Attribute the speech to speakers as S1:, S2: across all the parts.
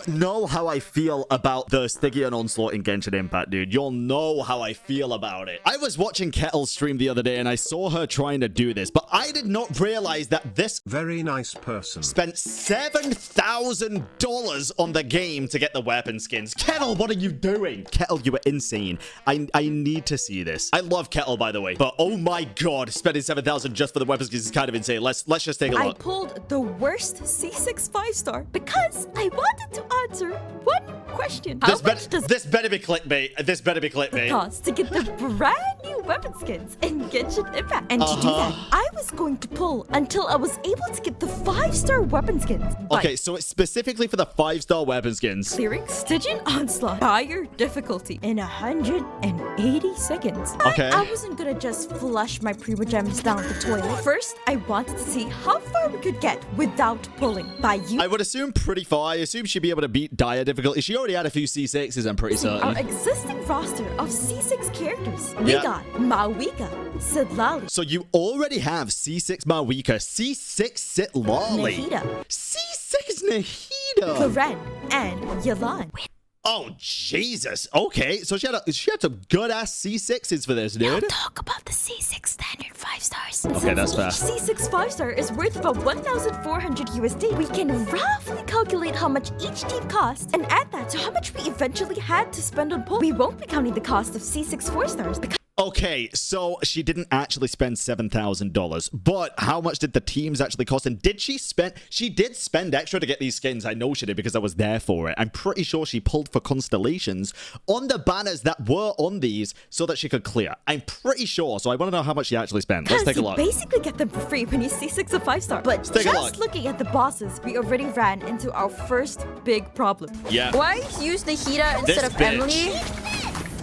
S1: know how I feel about the Stygian Onslaught in Genshin Impact, dude. You'll know how I feel about it. I was watching Kettle's stream the other day and I saw her trying to do this, but I did not realize that this
S2: very nice person
S1: spent $7,000 on the game to get the weapon skins. Kettle, what are you doing? Kettle, you were insane. I need to see this. I love Kettle, by the way, but oh my god, spending $7,000 just for the weapon skins is kind of insane. Let's just take a look.
S3: I pulled the worst C6 5-star because I wanted to answer one question. How much does
S1: this better be clickbait. This better be clickbait.
S3: it cost to get the brand new weapon skins in Genshin Impact? And to do that, I was going to pull until I was able to get the 5-star weapon skins.
S1: Okay, so it's specifically for the 5-star weapon skins.
S3: Clearing Stygian Onslaught higher difficulty in 180 seconds.
S1: Okay.
S3: I wasn't gonna just flush my Primo Gems down the toilet. First, I wanted to see how far we could get without pulling.
S1: I would assume pretty far. I assume she'd be able to beat dire difficulty. She already had a few C6s, I'm pretty certain.
S3: Our existing roster of C6 characters. We got Mawika, Sidlali.
S1: So you already have C6 Mawika, C6 Sitlali,
S3: Nahida,
S1: C6 Nahida,
S3: Claren, and Yelan.
S1: Oh, Jesus. Okay, so she had some good-ass C6s for this, dude.
S3: Now talk about the C6 standard 5 stars.
S1: Okay, that's fair.
S3: C6 5-star is worth about 1,400 USD. We can roughly calculate how much each team costs and add that to how much we eventually had to spend on pull. We won't be counting the cost of C6 4-stars because
S1: Okay, so she didn't actually spend $7,000, but how much did the teams actually cost? And did she spend? She did spend extra to get these skins. I know she did because I was there for it. I'm pretty sure she pulled for constellations on the banners that were on these so that she could clear. I'm pretty sure. So I want to know how much she actually spent. Let's take a look.
S3: You basically get them for free when you C6 a 5-star. But just looking at the bosses, we already ran into our first big problem.
S1: Yeah.
S4: Why use Nahida instead of Emily?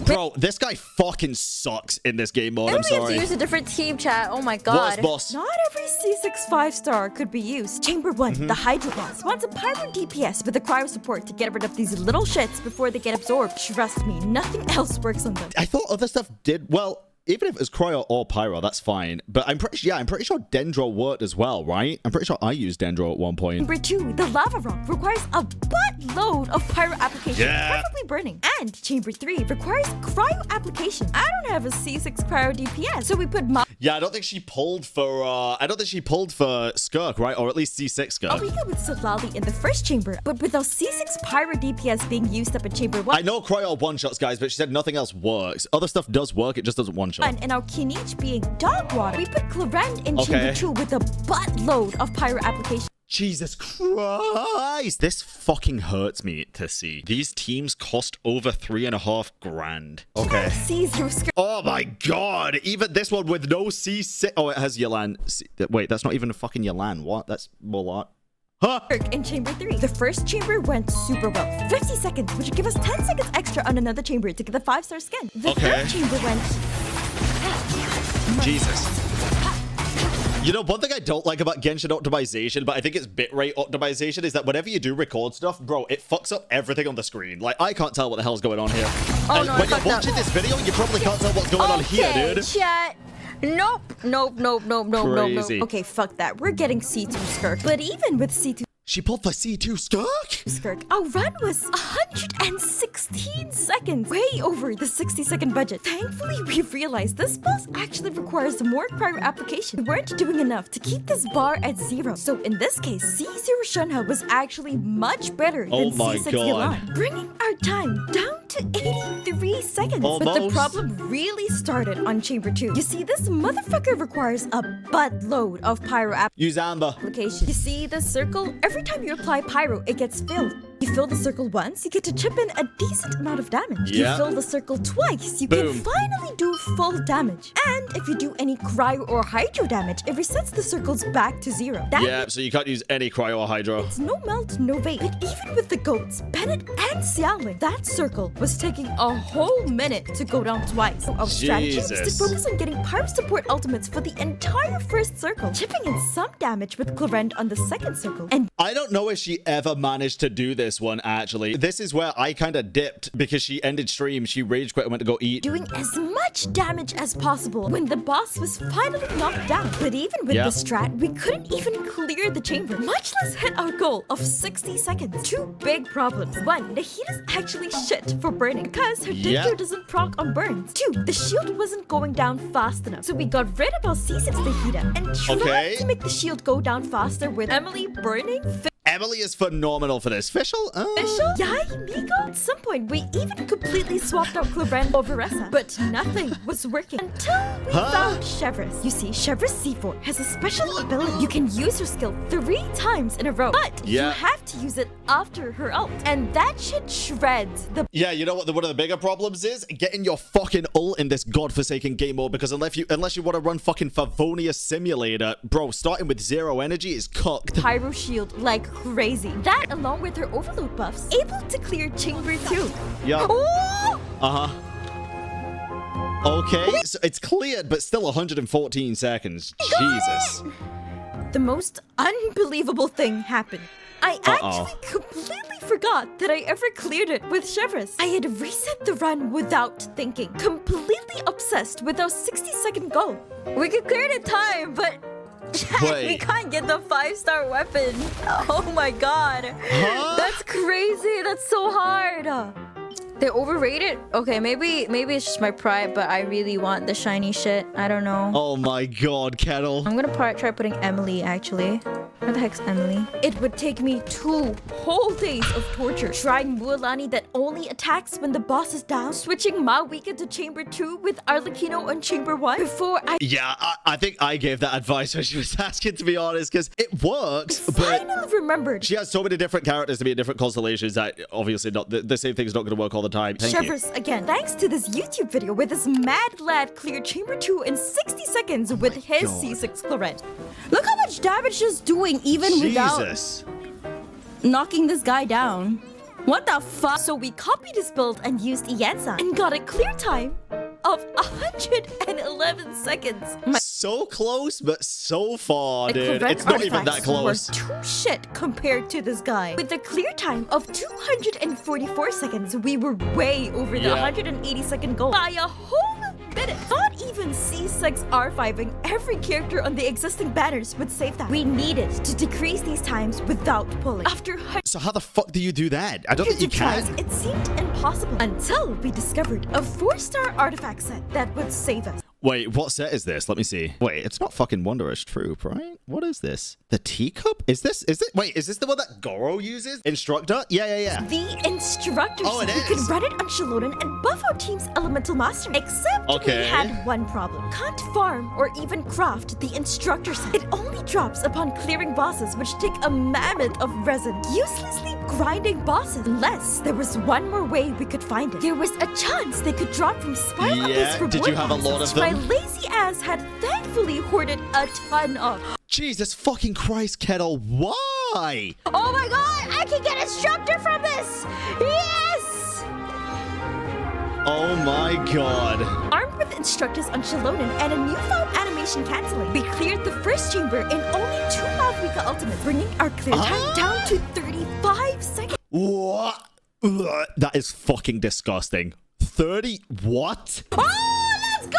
S1: Bro, this guy fucking sucks in this game mode. I'm sorry.
S4: We have to use a different team chat. Oh my god.
S1: Boss?
S3: Not every C6 5-star could be used. Chamber 1, the Hydro boss, wants a Pyro DPS with a cryo support to get rid of these little shits before they get absorbed. Trust me, nothing else works on them.
S1: I thought other stuff did well. Even if it's cryo or pyro, that's fine. But I'm pretty sure Dendro worked as well, right? I'm pretty sure I used Dendro at one point.
S3: Chamber 2, the lava rock, requires a buttload of pyro application, preferably burning. And Chamber 3 requires cryo application. I don't have a C6 cryo DPS, so we put
S1: I don't think she pulled for Skirk, right? Or at least C6 Skirk.
S3: Mawika with Sitlali in the first chamber, but without C6 pyro DPS being used up in Chamber 1.
S1: I know cryo one-shots, guys, but she said nothing else works. Other stuff does work, it just doesn't one-shot.
S3: And our Kinich being dog water, we put Claren in Chamber 2 with a buttload of pyro application.
S1: Jesus Christ! This fucking hurts me to see. These teams cost over $3.5 grand. Okay. Oh my god! Even this one with no C6. Oh, it has Yelan. Wait, that's not even a fucking Yelan. What? That's Molat. Huh?
S3: In Chamber 3. The first chamber went super well. 50 seconds, which would give us 10 seconds extra on another chamber to get the 5-star skin. The third chamber went...
S1: Jesus. You know, one thing I don't like about Genshin optimization, but I think it's bitrate optimization, is that whenever you do record stuff, bro, it fucks up everything on the screen. Like, I can't tell what the hell's going on here.
S4: Oh, no,
S1: when you're watching this video, you probably can't tell what's going on here, dude.
S4: Chat. Nope.
S1: Crazy.
S3: Okay, fuck that. We're getting C2 Skirk. But even with C2
S1: She pulled for C2
S3: Skirk. Our run was 116 seconds, way over the 60-second budget. Thankfully, we realized this boss actually requires more cryo application. We weren't doing enough to keep this bar at 0. So in this case, C0 Shunha was actually much better than C6 Yelan, bringing our time down to 83 seconds. But the problem really started on Chamber 2. You see, this motherfucker requires a buttload of pyro application. You see the circle? Every time you apply pyro, it gets filled. You fill the circle once, you get to chip in a decent amount of damage. You fill the circle twice, you can finally do full damage. And if you do any cryo or hydro damage, it resets the circles back to 0.
S1: So you can't use any cryo or hydro.
S3: It's no melt, no vape. But even with the goats, Bennett and Xiaoling, that circle was taking a whole minute to go down twice. So our strategy was to focus on getting pyro support ultimates for the entire first circle, chipping in some damage with Clarend on the second circle. And
S1: I don't know if she ever managed to do this this one, actually. This is where I kind of dipped because she ended stream. She rage quit and went to go eat.
S3: Doing as much damage as possible when the boss was finally knocked down. But even with the strat, we couldn't even clear the chamber, much less hit our goal of 60 seconds. Two big problems. One, the heat is actually shit for burning because her danger doesn't proc on burns. Two, the shield wasn't going down fast enough. So we got rid of our C6 Tahita and tried to make the shield go down faster with Emily burning.
S1: Emily is phenomenal for this. Fischl?
S3: Fischl? Yai, Miko? At some point, we even completely swapped out Clovrenne over Ressa, but nothing was working until we found Chevreuse. You see, Chevreuse C4 has a special ability. You can use her skill 3 times in a row, but you have to use it after her ult, and that shit shreds the...
S1: Yeah, you know what one of the bigger problems is? Getting your fucking ult in this godforsaken game mode, because unless you want to run fucking Favonius Simulator, bro, starting with 0 energy is cooked.
S3: Pyro shield like crazy. That, along with her overload buffs, able to clear chamber 2.
S1: Yeah.
S3: Oh!
S1: Okay, so it's cleared, but still 114 seconds. Jesus.
S3: The most unbelievable thing happened. I actually completely forgot that I ever cleared it with Chevreuse. I had reset the run without thinking, completely obsessed with our 60-second goal. We could clear it in time, but we can't get the 5-star weapon. Oh my god. That's crazy. That's so hard. They're overrated? Okay, maybe it's just my pride, but I really want the shiny shit. I don't know.
S1: Oh my god, Kettle.
S3: I'm gonna try putting Emily, actually. Where the heck's Emily? It would take me 2 whole days of torture. Trying Mualani that only attacks when the boss is down. Switching Mawika to Chamber 2 with Arlecchino on Chamber 1 before I...
S1: Yeah, I think I gave that advice when she was asking, to be honest, because it works, but...
S3: Finally remembered.
S1: She has so many different characters to be in different constellations that obviously not the same thing's not going to work all the time. Thank you.
S3: Chevreuse, again, thanks to this YouTube video where this mad lad cleared Chamber 2 in 60 seconds with his C6 Clovrenne. Look how much damage she's doing even without knocking this guy down. What the fuck? So we copied his build and used Iansa and got a clear time of 111 seconds.
S1: So close, but so far, dude. It's not even that close.
S3: We're too shit compared to this guy. With a clear time of 244 seconds, we were way over the 180-second goal by a whole minute. Not even C6 R5ing every character on the existing banners would save that. We needed to decrease these times without pulling.
S1: So how the fuck do you do that? I don't think you can.
S3: It seemed impossible until we discovered a 4-star artifact set that would save us.
S1: Wait, what set is this? Let me see. Wait, it's not fucking Wanderer's Troop, right? What is this? The teacup? Is this the one that Goro uses? Instructor? Yeah.
S3: The instructor set.
S1: It is.
S3: We could run it on Shelonen and buff our team's elemental master. Except we had one problem. Can't farm or even craft the instructor set. It only drops upon clearing bosses, which take a mammoth of resin. Uselessly grinding bosses. Unless there was one more way we could find it. There was a chance they could drop from Spiral Abyss reward.
S1: Did you have a lot of them?
S3: My lazy ass had thankfully hoarded a ton of.
S1: Jesus fucking Christ, Kettle, why?
S3: Oh my god, I can get instructor from this! Yes!
S1: Oh my god.
S3: Armed with instructors on Shelonen and a newfound animation canceling, we cleared the first chamber in only 2 Mawika ultimates, bringing our clear time down to 35 seconds.
S1: What? Ugh, that is fucking disgusting. 30? What?
S3: Oh, let's go!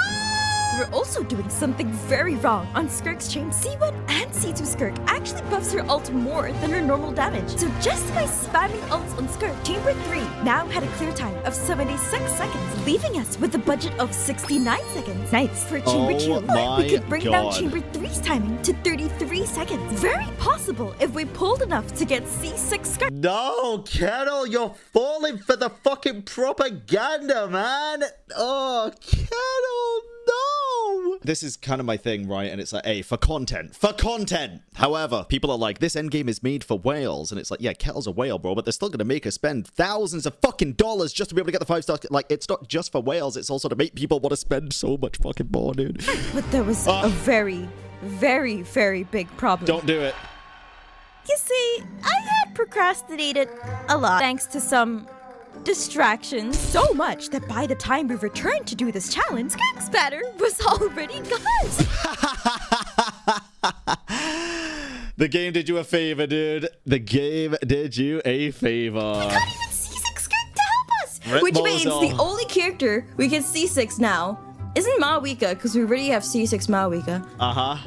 S3: We're also doing something very wrong on Skirk's chamber. C1 and C2 Skirk actually buffs her ult more than her normal damage. So just by spamming ults on Skirk, Chamber 3 now had a clear time of 76 seconds, leaving us with a budget of 69 seconds. Nice. For Chamber 2, we could bring down Chamber 3's timing to 33 seconds. Very possible if we pulled enough to get C6 Skirk.
S1: No, Kettle, you're falling for the fucking propaganda, man. Oh, Kettle, no. This is kind of my thing, right? And it's like, hey, for content. However, people are like, this endgame is made for whales. And it's like, yeah, Kettle's a whale, bro, but they're still going to make us spend thousands of fucking dollars just to be able to get the 5 stars. Like, it's not just for whales. It's also to make people want to spend so much fucking more, dude.
S3: But there was a very, very, very big problem.
S1: Don't do it.
S3: You see, I had procrastinated a lot thanks to some distractions, so much that by the time we returned to do this challenge, Skirk's banner was already gone.
S1: The game did you a favor, dude. The game did you a favor.
S3: Not even C6 to help us.
S1: Rip
S3: Which means
S1: balls
S3: the
S1: off.
S3: only character we can C6 now isn't Mawika, because we already have C6 Mawika.
S1: Uh-huh.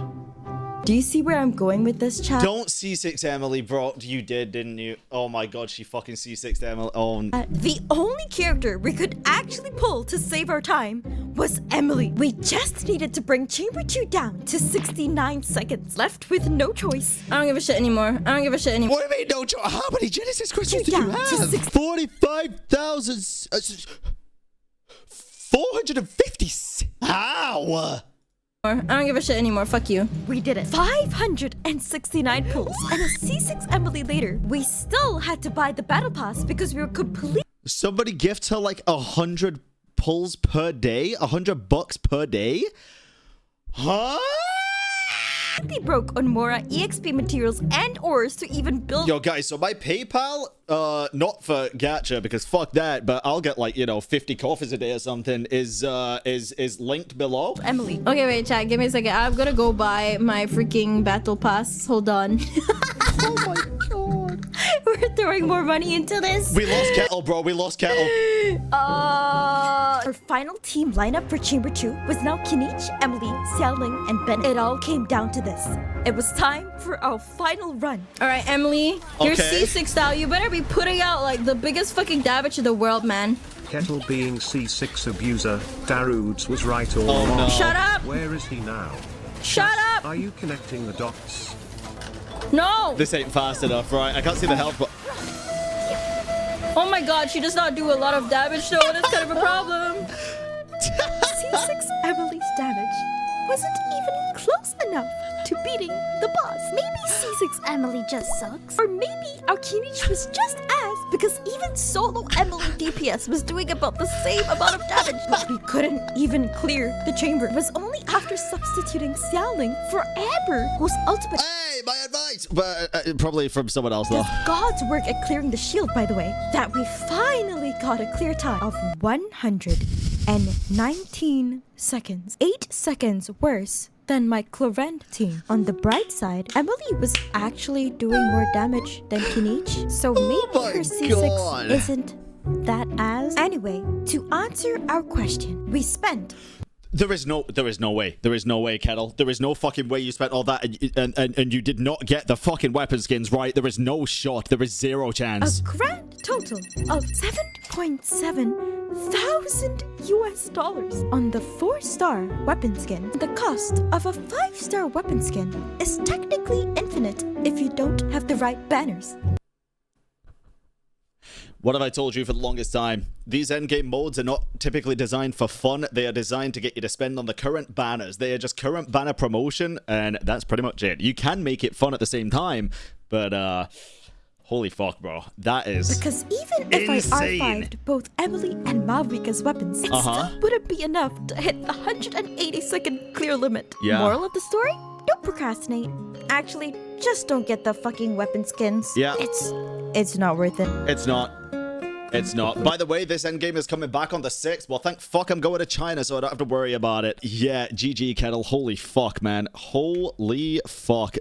S3: Do you see where I'm going with this, chat?
S1: Don't C6 Emily, bro. You did, didn't you? Oh my god, she fucking C6 Emily. Oh,
S3: The only character we could actually pull to save our time was Emily. We just needed to bring Chamber 2 down to 69 seconds. Left with no choice. I don't give a shit anymore. I don't give a shit anymore.
S1: what do you mean, no choice? How many Genesis crystals do
S3: Yeah,
S1: you
S3: just
S1: have?
S3: 6.
S1: 45,000... 450... Ow!
S3: I don't give a shit anymore. Fuck you. We did it. 569 pulls. And a C6 Emily later, we still had to buy the battle pass because we were completely
S1: Somebody gifts her like 100 pulls per day? $100 per day? Huh?
S3: broke on Mora EXP materials and ores to even build.
S1: Yo, guys, so my PayPal, not for gacha, because fuck that, but I'll get like, 50 coffees a day or something, is linked below.
S3: Emily. Okay, wait, chat. Give me a second. I'm gonna go buy my freaking battle pass. Hold on.
S1: Oh my god.
S3: We're throwing more money into this.
S1: We lost Kettle, bro. We lost Kettle.
S3: Our final team lineup for Chamber 2 was now Kinich, Emily, Xiaoling, and Ben. It all came down to this. It was time for our final run. All right, Emily, you're
S1: Okay.
S3: C6 style. You better be putting out like the biggest fucking damage in the world, man.
S2: Kettle being C6 abuser, Darudes was right all
S1: Oh,
S2: along.
S1: no.
S3: Shut up!
S2: Where is he now?
S3: Shut up!
S2: Are you connecting the dots?
S3: No!
S1: This ain't fast enough, right? I can't see the health, but...
S3: Oh my god, she does not do a lot of damage though. That's kind of a problem. C6 Emily's damage wasn't even close enough to beating the boss. Maybe C6 Emily just sucks. Or maybe our Kinich was just ass because even solo Emily DPS was doing about the same amount of damage. But we couldn't even clear the chamber. It was only after substituting Xiaoling for Amber, whose ultimate
S1: Hey, my advice! But probably from someone else, though.
S3: does God's work at clearing the shield, by the way, that we finally got a clear time of 119 seconds. 8 seconds worse than my Clorend team. On the bright side, Emily was actually doing more damage than Kinich, so maybe
S1: my
S3: her C6
S1: God.
S3: isn't that as. Anyway, to answer our question, we spent
S1: There is no way. There is no way, Kettle. There is no fucking way you spent all that and you did not get the fucking weapon skins right. There is no shot. There is zero
S3: a
S1: chance.
S3: grand total of $7.7 thousand US on the 4-star weapon skin. The cost of a 5-star weapon skin is technically infinite if you don't have the right banners.
S1: What have I told you for the longest time? These endgame modes are not typically designed for fun. They are designed to get you to spend on the current banners. They are just current banner promotion, and that's pretty much it. You can make it fun at the same time, but holy fuck, bro. That is
S3: Because even if
S1: insane.
S3: I R5'd both Emily and Malvika's weapons, it still wouldn't be enough to hit the 180-second clear limit.
S1: Yeah.
S3: Moral of the story? Don't procrastinate. Actually, just don't get the fucking weapon skins.
S1: Yeah.
S3: It's not worth it.
S1: It's not. It's not. By the way, this endgame is coming back on the 6th. Well, thank fuck I'm going to China, so I don't have to worry about it. Yeah, GG, Kettle. Holy fuck, man. Holy fuck.